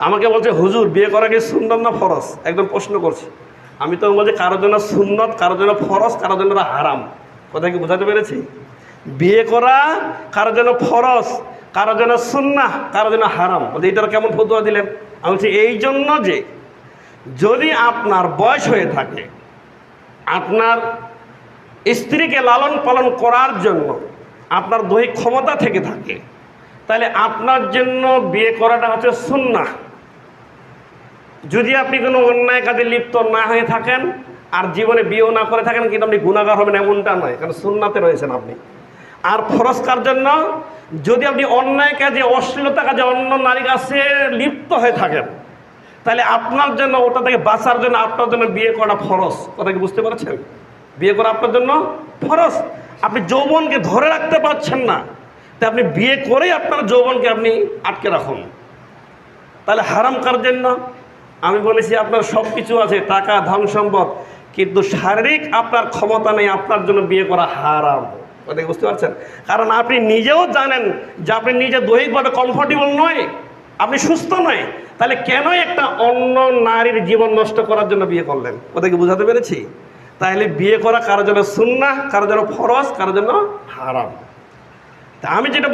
আমাকে বলছে হুজুর বিয়ে করা কি সুন্নত না ফরজ, একদম প্রশ্ন করছে। আমি তো বলছি কারোর জন্য সুন্নত, কারোর জন্য ফরজ, কারোর জন্য হারাম। কথা কি বোঝাতে পেরেছি? বিয়ে করা কারোর জন্য ফরজ, কারোর জন্য সুন্নাহ, কারোর জন্য হারাম। বলছে এইটার কেমন ফতোয়া দিলেন? আমি বলছি এই জন্য যে যদি আপনার বয়স হয়ে থাকে, আপনার স্ত্রীকে লালন পালন করার জন্য আপনার দৈহিক ক্ষমতা থেকে থাকে, তাহলে আপনার জন্য বিয়ে করাটা হচ্ছে সুন্নাহ। যদি আপনি কোনো অন্যায় কাজে লিপ্ত না হয়ে থাকেন আর জীবনে বিয়েও না করে থাকেন, কিন্তু আপনি গুনাহগার হবেন এমনটা নয়, কারণ সুন্নাতে রয়েছেন আপনি। আর ফরজকার জন্য যদি আপনি অন্যায় কাজে, অশ্লীলতা কাজে, অন্য নারীর কাছে লিপ্ত হয়ে থাকেন, তাহলে আপনার জন্য ওটা থেকে বাঁচার জন্য আপনার জন্য বিয়ে করা ফরজ। কথা কি বুঝতে পারছেন? বিয়ে করা আপনার জন্য ফরজ। আপনি যৌবনকে ধরে রাখতে পারছেন না, তাই আপনি বিয়ে করেই আপনার যৌবনকে আপনি আটকে রাখুন। তাহলে হারাম কার জন্য? আমি বলেছি আপনার সব কিছু আছে, টাকা, ধন সম্পদ, কিন্তু শারীরিক আপনার ক্ষমতা নেই, আপনার জন্য বিয়ে করা হারাম। কথা বুঝতে পারছেন? কারণ আপনি নিজেও জানেন যে আপনি নিজে দৈহিকভাবে কমফোর্টেবল নয়, আপনি সুস্থ নয়, তাহলে কেনই একটা অন্য নারীর জীবন নষ্ট করার জন্য বিয়ে করলেন? ওদেরকে বুঝাতে পেরেছি? তাহলে বিয়ে করা কারোর জন্য সুন্নাহ, কারোর জন্য ফরজ, কারোর জন্য হারাম। তা আমি যেটা